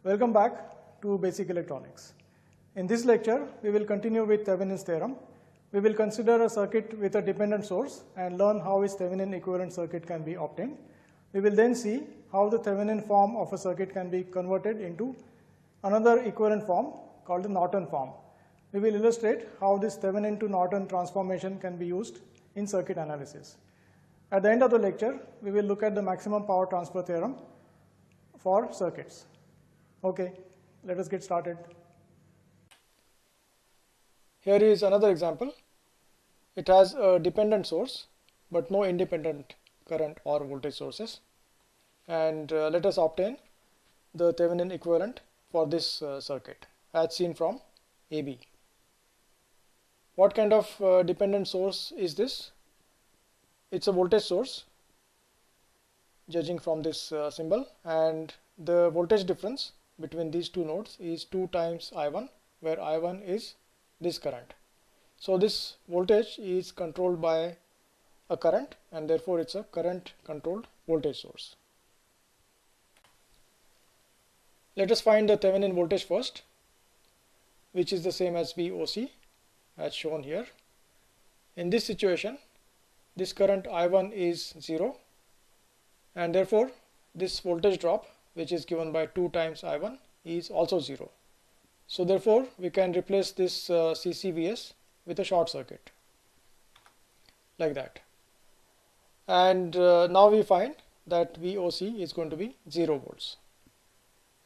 Welcome back to Basic Electronics. In this lecture, we will continue with Thevenin's theorem. We will consider a circuit with a dependent source and learn how its Thevenin equivalent circuit can be obtained. We will then see how the Thevenin form of a circuit can be converted into another equivalent form called the Norton form. We will illustrate how this Thevenin to Norton transformation can be used in circuit analysis. At the end of the lecture, we will look at the maximum power transfer theorem for circuits. Okay, let us get started. Here is another example. It has a dependent source, but no independent current or voltage sources. And let us obtain the Thevenin equivalent for this circuit as seen from AB. What kind of dependent source is this? It's a voltage source, judging from this symbol, and the voltage difference between these two nodes is 2 times I1, where I1 is this current. So this voltage is controlled by a current, and therefore it's a current controlled voltage source. Let us find the Thevenin voltage first, which is the same as VOC as shown here. In this situation, this current I1 is 0, and therefore this voltage drop, which is given by 2 times I1, is also 0. So therefore we can replace this CCVS with a short circuit like that. And now we find that VOC is going to be 0 volts,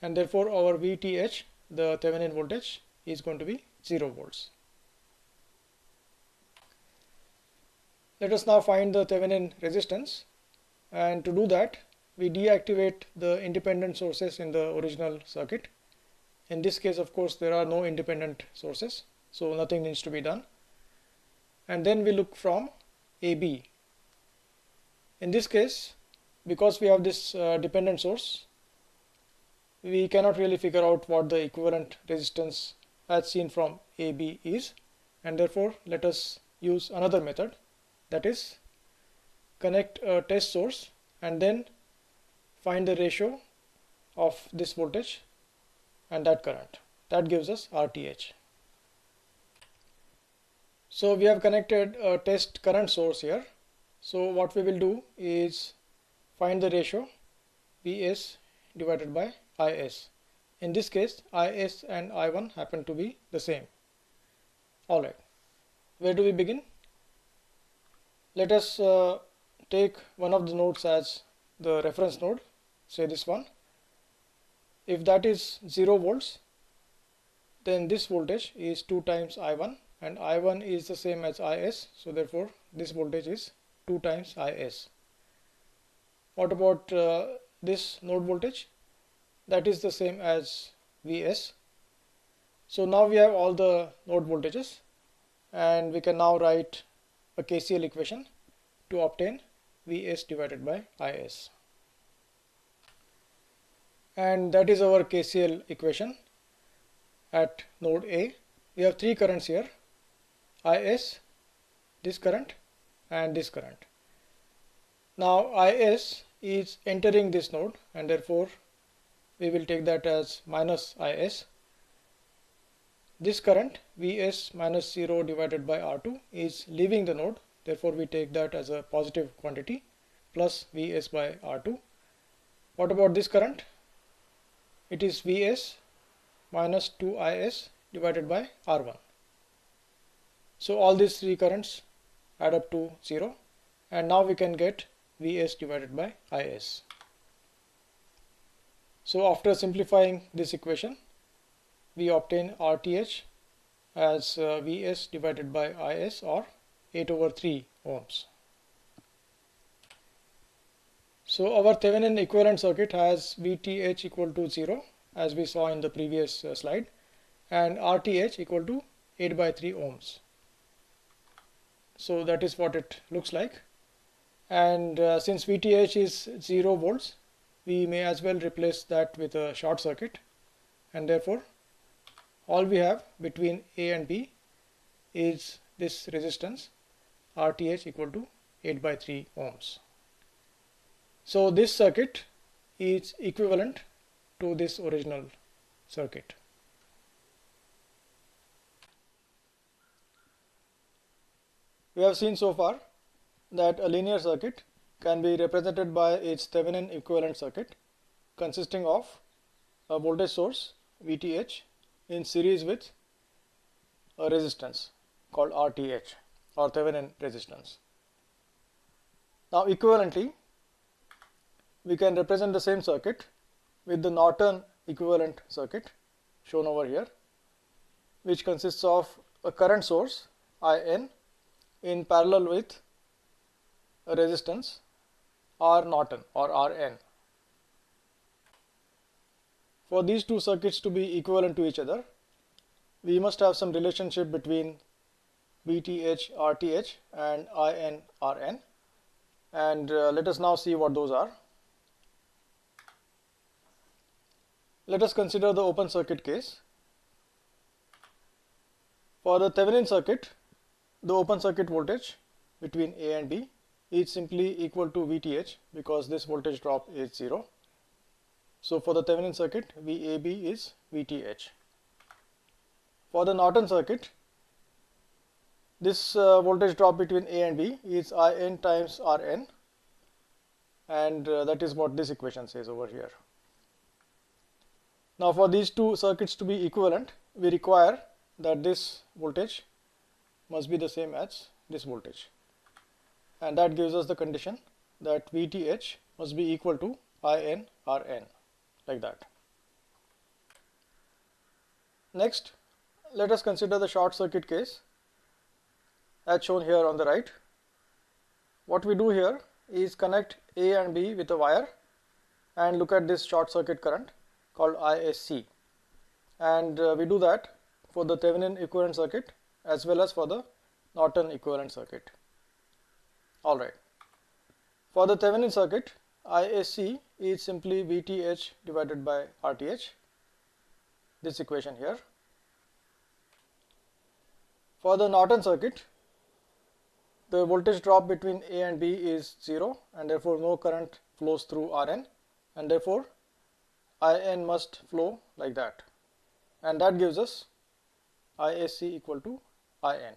and therefore our VTH, the Thevenin voltage, is going to be 0 volts. Let us now find the Thevenin resistance, and to do that we deactivate the independent sources in the original circuit. In this case, of course, there are no independent sources, so nothing needs to be done. And then we look from AB. In this case, because we have this dependent source, we cannot really figure out what the equivalent resistance as seen from AB is, and therefore let us use another method, that is connect a test source and then find the ratio of this voltage and that current. That gives us RTH. So we have connected a test current source here. So what we will do is find the ratio Vs divided by Is. In this case, Is and I1 happen to be the same. Alright, where do we begin? Let us take one of the nodes as the reference node, say this one. If that is 0 volts, then this voltage is 2 times I1, and I1 is the same as Is, so therefore this voltage is 2 times Is. What about this node voltage? That is the same as Vs. So now we have all the node voltages, and we can now write a KCL equation to obtain Vs divided by Is. And that is our KCL equation at node A. We have 3 currents here, Is, this current, and this current. Now Is is entering this node, and therefore we will take that as minus Is. This current Vs minus 0 divided by R2 is leaving the node, therefore we take that as a positive quantity, plus Vs by R2. What about this current? It is Vs minus 2Is divided by R1. So all these 3 currents add up to 0, and now we can get Vs divided by Is. So after simplifying this equation, we obtain RTH as Vs divided by Is, or 8 over 3 ohms. So our Thevenin equivalent circuit has VTH equal to 0, as we saw in the previous slide, and RTH equal to 8 by 3 ohms. So that is what it looks like. And since VTH is 0 volts, we may as well replace that with a short circuit, and therefore all we have between A and B is this resistance RTH equal to 8 by 3 ohms. So this circuit is equivalent to this original circuit. We have seen so far that a linear circuit can be represented by its Thevenin equivalent circuit consisting of a voltage source VTH in series with a resistance called RTH or Thevenin resistance. Now equivalently, we can represent the same circuit with the Norton equivalent circuit shown over here, which consists of a current source IN in parallel with a resistance R Norton or Rn. For these two circuits to be equivalent to each other, we must have some relationship between VTH RTH and IN Rn, and let us now see what those are. Let us consider the open circuit case. For the Thevenin circuit, the open circuit voltage between A and B is simply equal to VTH because this voltage drop is 0. So for the Thevenin circuit, VAB is VTH. For the Norton circuit, this voltage drop between A and B is IN times Rn, and that is what this equation says over here. Now for these two circuits to be equivalent, we require that this voltage must be the same as this voltage, and that gives us the condition that VTH must be equal to IN Rn, like that. Next, let us consider the short circuit case as shown here on the right. What we do here is connect A and B with a wire and look at this short circuit current called ISC, and we do that for the Thevenin equivalent circuit as well as for the Norton equivalent circuit. Alright, for the Thevenin circuit, ISC is simply VTH divided by RTH, this equation here. For the Norton circuit, the voltage drop between A and B is 0, and therefore no current flows through Rn, and therefore IN must flow like that, and that gives us ISC equal to IN.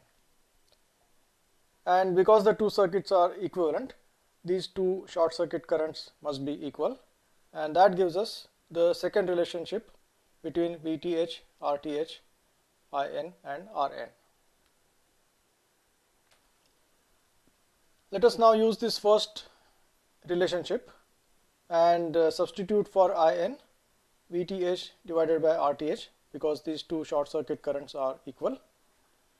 And because the two circuits are equivalent, these two short circuit currents must be equal, and that gives us the second relationship between VTH, RTH, IN and Rn. Let us now use this first relationship and substitute for IN VTH divided by RTH because these two short circuit currents are equal,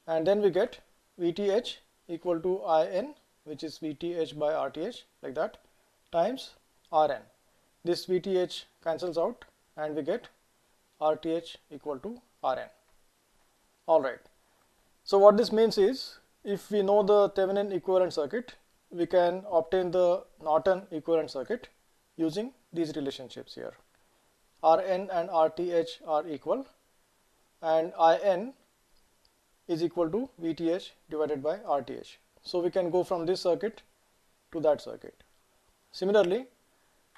and then we get VTH equal to IN, which is VTH by RTH, like that, times Rn. This VTH cancels out and we get RTH equal to Rn. Alright, so what this means is, if we know the Thevenin equivalent circuit, we can obtain the Norton equivalent circuit using these relationships here. Rn and RTH are equal, and IN is equal to VTH divided by RTH. So we can go from this circuit to that circuit. Similarly,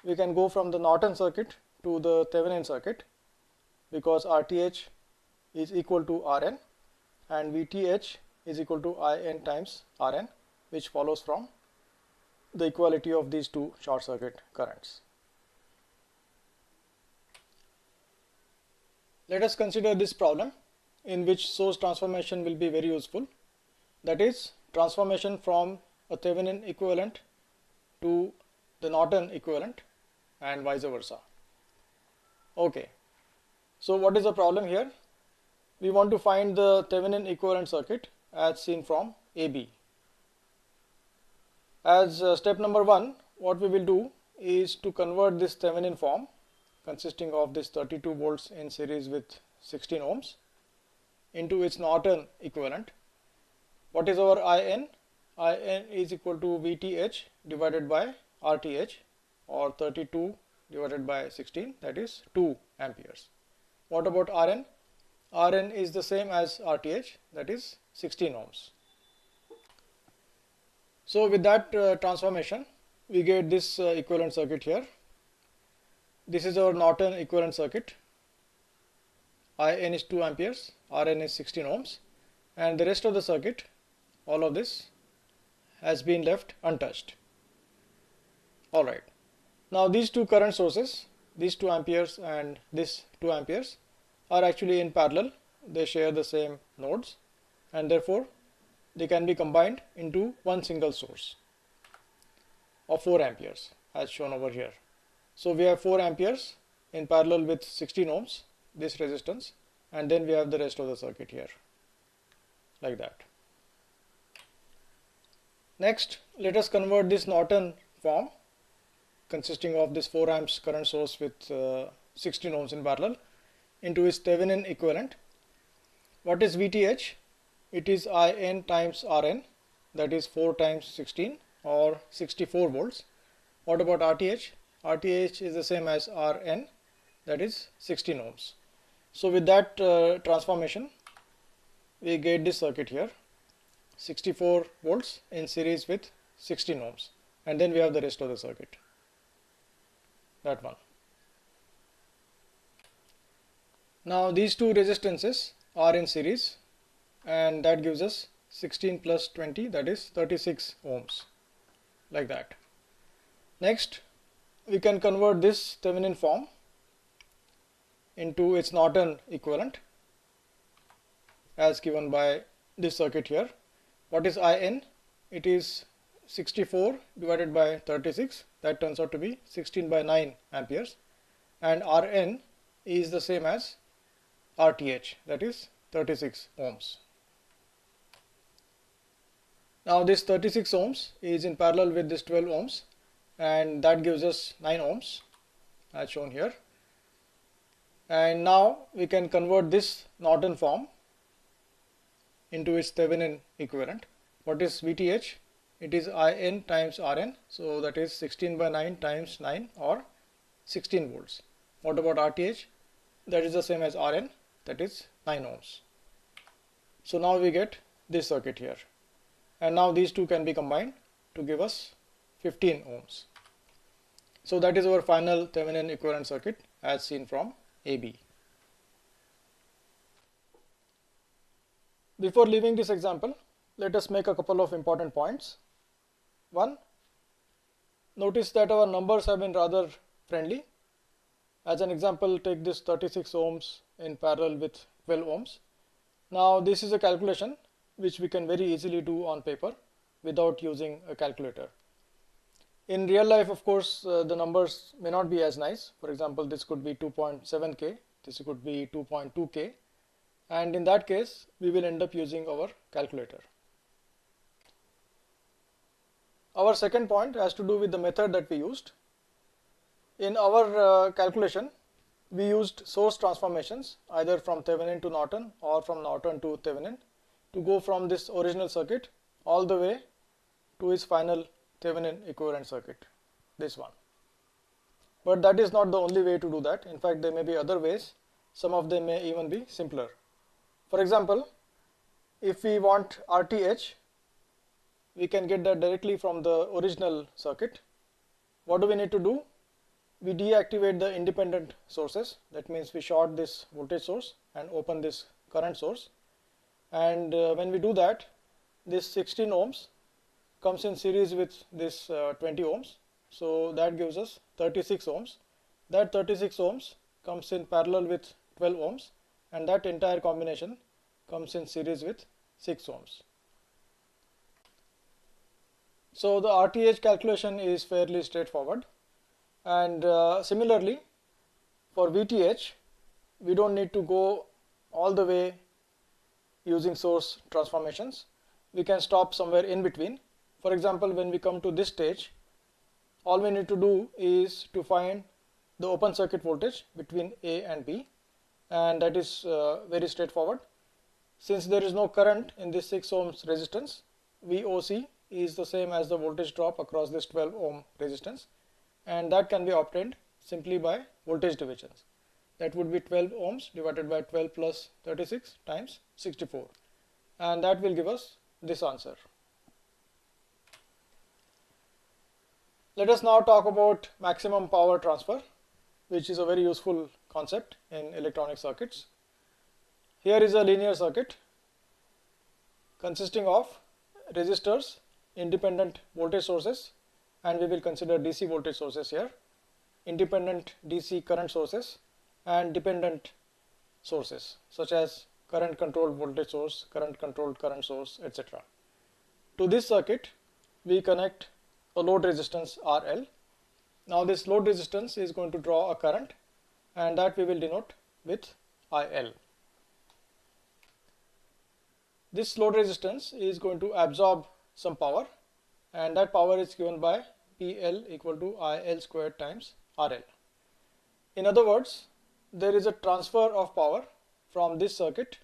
we can go from the Norton circuit to the Thevenin circuit because RTH is equal to Rn and VTH is equal to IN times Rn, which follows from the equality of these two short circuit currents. Let us consider this problem in which source transformation will be very useful, that is transformation from a Thevenin equivalent to the Norton equivalent and vice versa. Okay, so what is the problem here? We want to find the Thevenin equivalent circuit as seen from AB. As step number 1, what we will do is to convert this Thevenin form consisting of this 32 volts in series with 16 ohms into its Norton equivalent. What is our IN? IN is equal to VTH divided by RTH, or 32 divided by 16, that is 2 amperes. What about Rn? Rn is the same as RTH, that is 16 ohms. So with that transformation, we get this equivalent circuit here. This is our Norton equivalent circuit. IN is 2 amperes, RN is 16 ohms, and the rest of the circuit, all of this, has been left untouched. Alright, now these two current sources, these 2 amperes and this 2 amperes, are actually in parallel. They share the same nodes, and therefore they can be combined into one single source of 4 amperes as shown over here. So we have 4 amperes in parallel with 16 ohms, this resistance, and then we have the rest of the circuit here, like that. Next, let us convert this Norton form consisting of this 4 amps current source with 16 ohms in parallel into its Thevenin equivalent. What is VTH? It is IN times RN, that is 4 times 16 or 64 volts. What about RTH? RTH is the same as RN, that is 16 ohms. So with that transformation, we get this circuit here, 64 volts in series with 16 ohms, and then we have the rest of the circuit, that one. Now these two resistances are in series, and that gives us 16 plus 20, that is 36 ohms, like that. Next, we can convert this Thevenin form into its Norton equivalent as given by this circuit here. What is IN? It is 64 divided by 36, that turns out to be 16 by 9 amperes, and RN is the same as RTH, that is 36 ohms. Now this 36 ohms is in parallel with this 12 ohms, and that gives us 9 ohms as shown here. And now we can convert this Norton form into its Thevenin equivalent. What is VTH? It is IN times RN, so that is 16 by 9 times 9 or 16 volts. What about RTH? That is the same as RN, that is 9 ohms. So now we get this circuit here, and now these two can be combined to give us 15 ohms. So that is our final Thevenin equivalent circuit as seen from AB. Before leaving this example, let us make a couple of important points. One, notice that our numbers have been rather friendly. As an example, take this 36 ohms in parallel with 12 ohms. Now this is a calculation which we can very easily do on paper without using a calculator. In real life, of course, the numbers may not be as nice. For example, this could be 2.7K, this could be 2.2K, and in that case we will end up using our calculator. Our second point has to do with the method that we used. In our calculation, we used source transformations either from Thevenin to Norton or from Norton to Thevenin to go from this original circuit all the way to its final Thevenin equivalent circuit, this one. But that is not the only way to do that. In fact, there may be other ways. Some of them may even be simpler. For example, if we want RTH, we can get that directly from the original circuit. What do we need to do? We deactivate the independent sources. That means we short this voltage source and open this current source. And when we do that, this 16 ohms comes in series with this 20 ohms. So that gives us 36 ohms. That 36 ohms comes in parallel with 12 ohms, and that entire combination comes in series with 6 ohms. So the RTH calculation is fairly straightforward. And similarly, for VTH, we don't need to go all the way using source transformations. We can stop somewhere in between. For example, when we come to this stage, all we need to do is to find the open circuit voltage between A and B, and that is very straightforward. Since there is no current in this 6 ohms resistance, VOC is the same as the voltage drop across this 12 ohm resistance, and that can be obtained simply by voltage divisions. That would be 12 ohms divided by 12 plus 36 times 64, and that will give us this answer. Let us now talk about maximum power transfer, which is a very useful concept in electronic circuits. Here is a linear circuit consisting of resistors, independent voltage sources, and we will consider DC voltage sources here, independent DC current sources, and dependent sources such as current controlled voltage source, current controlled current source, etc. To this circuit we connect a load resistance RL. Now this load resistance is going to draw a current, and that we will denote with IL. This load resistance is going to absorb some power, and that power is given by PL equal to IL squared times RL. In other words, there is a transfer of power from this circuit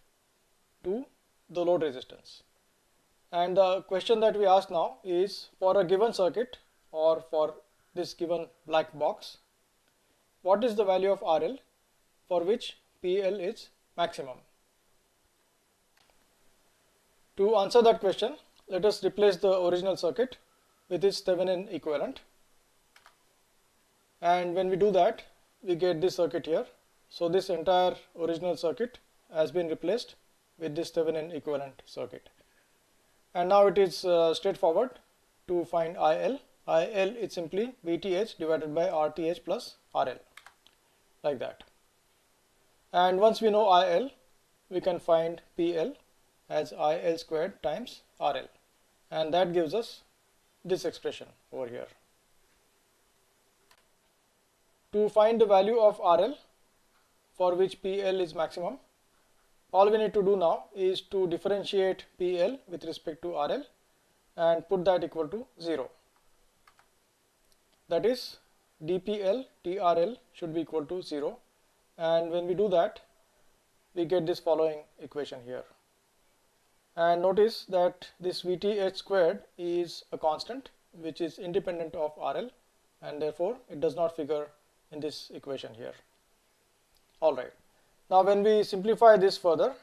to the load resistance. And the question that we ask now is, for a given circuit or for this given black box, what is the value of RL for which PL is maximum? To answer that question, let us replace the original circuit with its Thevenin equivalent. And when we do that, we get this circuit here. So this entire original circuit has been replaced with this Thevenin equivalent circuit. And now it is straightforward to find IL. IL is simply VTH divided by RTH plus RL, like that. And once we know IL, we can find PL as IL squared times RL, and that gives us this expression over here. To find the value of RL for which PL is maximum, all we need to do now is to differentiate PL with respect to RL and put that equal to 0. That is, dPL TRL should be equal to 0, and when we do that, we get this following equation here. And notice that this VTH squared is a constant which is independent of RL, and therefore it does not figure in this equation here. Alright, now when we simplify this further,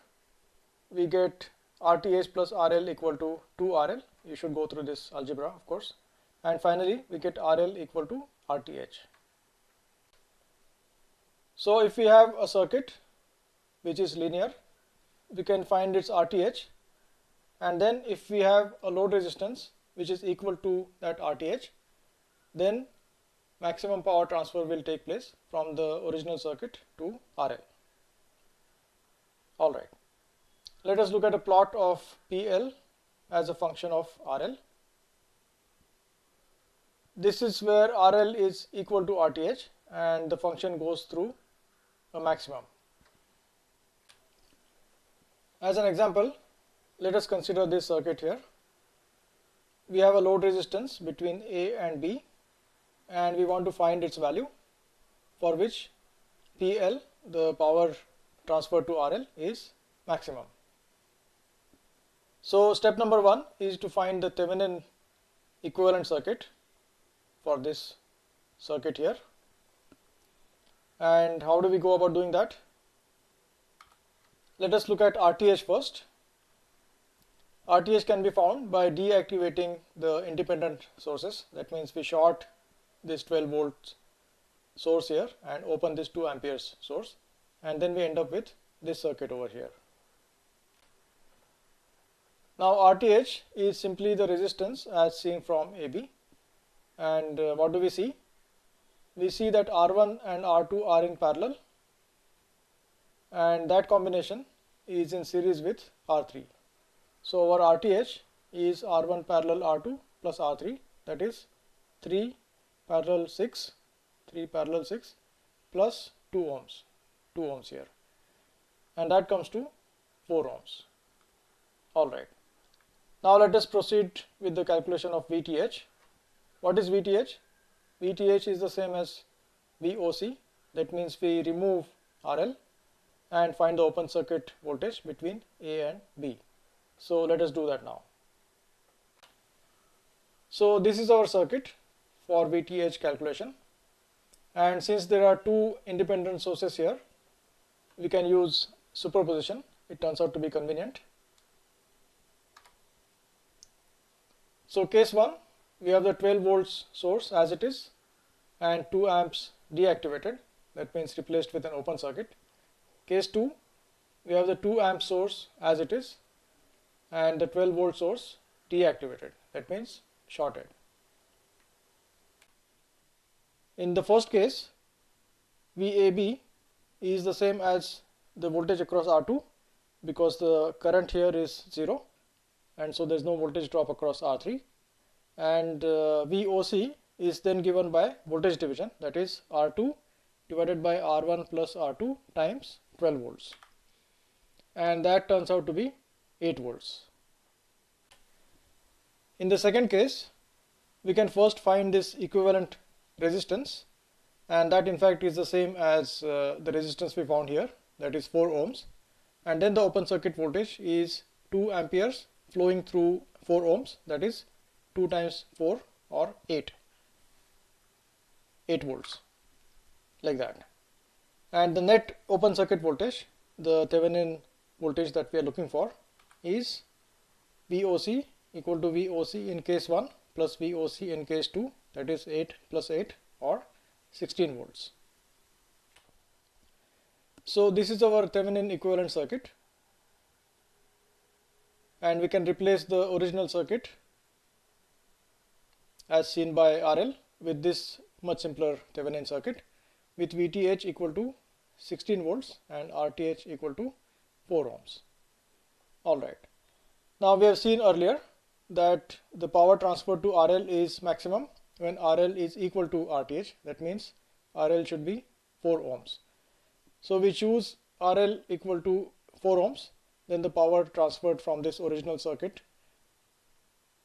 we get RTH plus RL equal to 2RL. You should go through this algebra, of course. And finally we get RL equal to RTH. So if we have a circuit which is linear, we can find its RTH, and then if we have a load resistance which is equal to that RTH, then maximum power transfer will take place from the original circuit to RL. Alright, let us look at a plot of PL as a function of RL. This is where RL is equal to RTH and the function goes through a maximum. As an example, let us consider this circuit here. We have a load resistance between A and B, and we want to find its value for which PL, the power transferred to RL, is maximum. So step number 1 is to find the Thevenin equivalent circuit for this circuit here. And how do we go about doing that? Let us look at RTH first. RTH can be found by deactivating the independent sources. That means we short this 12 volts source here and open this 2 amperes source, and then we end up with this circuit over here. Now RTH is simply the resistance as seen from AB, and what do we see? We see that R1 and R2 are in parallel, and that combination is in series with R3. So our RTH is R1 parallel R2 plus R3, that is 3 parallel 6 plus 2 ohms here, and that comes to 4 ohms. Alright, now let us proceed with the calculation of VTH. What is VTH? VTH is the same as VOC. That means we remove RL and find the open circuit voltage between A and B. So let us do that now. So this is our circuit for VTH calculation, and since there are 2 independent sources here, we can use superposition. It turns out to be convenient. So case 1, we have the 12 volts source as it is and 2 amps deactivated, that means replaced with an open circuit. Case 2, we have the 2 amp source as it is and the 12 volt source deactivated, that means shorted. In the first case, VAB is the same as the voltage across R2 because the current here is 0 and so there is no voltage drop across R3, and VOC is then given by voltage division, that is R2 divided by R1 plus R2 times 12 volts, and that turns out to be 8 volts. In the second case, we can first find this equivalent resistance, and that in fact is the same as the resistance we found here, that is 4 ohms, and then the open circuit voltage is 2 amperes flowing through 4 ohms, that is 2 times 4 or 8 volts, like that. And the net open circuit voltage, the Thevenin voltage that we are looking for, is VOC equal to VOC in case 1 plus VOC in case 2, that is 8 plus 8 or 16 volts. So this is our Thevenin equivalent circuit, and we can replace the original circuit as seen by RL with this much simpler Thevenin circuit with VTH equal to 16 volts and RTH equal to 4 ohms. Alright, now we have seen earlier that the power transferred to RL is maximum when RL is equal to RTH, that means RL should be 4 ohms. So we choose RL equal to 4 ohms, then the power transferred from this original circuit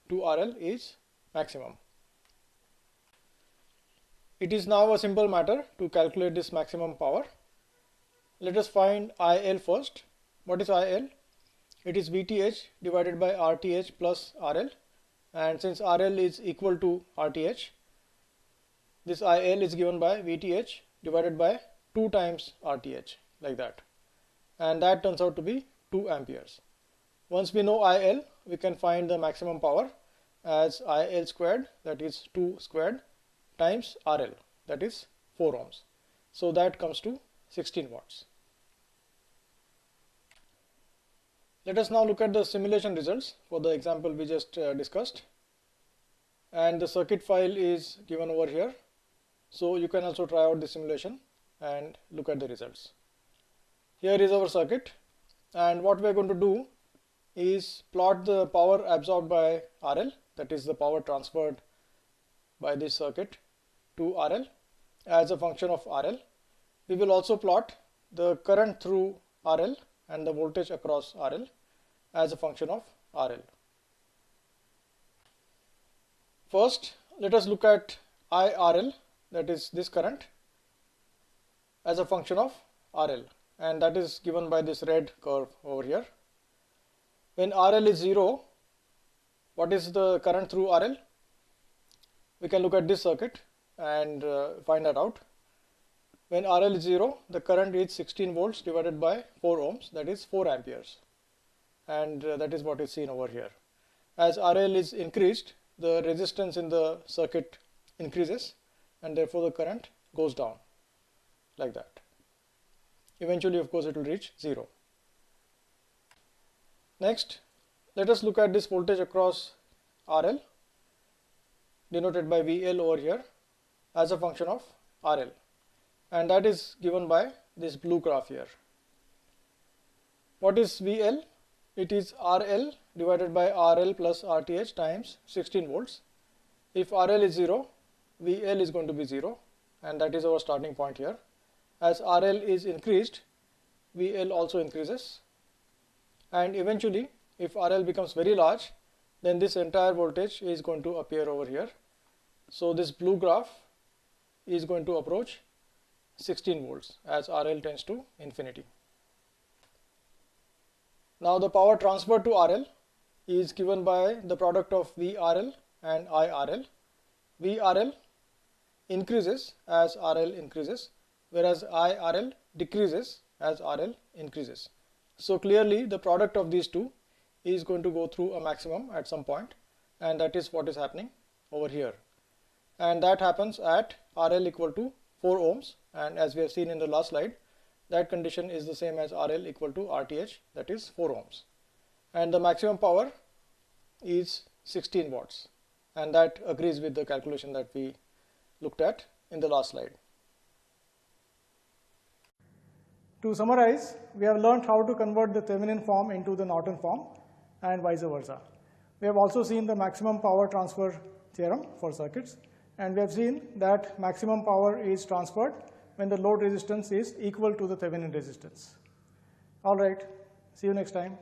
to RL is maximum. It is now a simple matter to calculate this maximum power. Let us find IL first. What is IL? It is VTH divided by RTH plus RL, and since RL is equal to RTH, this IL is given by VTH divided by 2 times RTH, like that, and that turns out to be 2 amperes. Once we know IL, we can find the maximum power as IL squared, that is 2 squared, times RL, that is 4 ohms. So that comes to 16 watts. Let us now look at the simulation results for the example we just discussed, and the circuit file is given over here, so you can also try out the simulation and look at the results. Here is our circuit, and what we are going to do is plot the power absorbed by RL, that is the power transferred by this circuit to RL as a function of RL. We will also plot the current through RL and the voltage across RL as a function of RL. First, let us look at IRL, that is this current, as a function of RL, and that is given by this red curve over here. When RL is 0, what is the current through RL? We can look at this circuit and find that out. When RL is 0, the current is 16 volts divided by 4 ohms, that is 4 amperes, and that is what is seen over here. As RL is increased, the resistance in the circuit increases, and therefore the current goes down, like that. Eventually, of course, it will reach 0. Next, let us look at this voltage across RL, denoted by VL over here, as a function of RL, and that is given by this blue graph here. What is VL? It is RL divided by RL plus RTH times 16 volts. If RL is 0, VL is going to be 0, and that is our starting point here. As RL is increased, VL also increases, and eventually if RL becomes very large, then this entire voltage is going to appear over here. So this blue graph is going to approach 16 volts as RL tends to infinity. Now the power transferred to RL is given by the product of VRL and IRL. VRL increases as RL increases, whereas IRL decreases as RL increases. So clearly the product of these two is going to go through a maximum at some point, and that is what is happening over here. And that happens at RL equal to 4 ohms, and as we have seen in the last slide, that condition is the same as RL equal to RTH, that is 4 ohms. And the maximum power is 16 watts, and that agrees with the calculation that we looked at in the last slide. To summarize, we have learned how to convert the Thevenin form into the Norton form and vice versa. We have also seen the maximum power transfer theorem for circuits, and we have seen that maximum power is transferred when the load resistance is equal to the Thevenin resistance. All right, see you next time.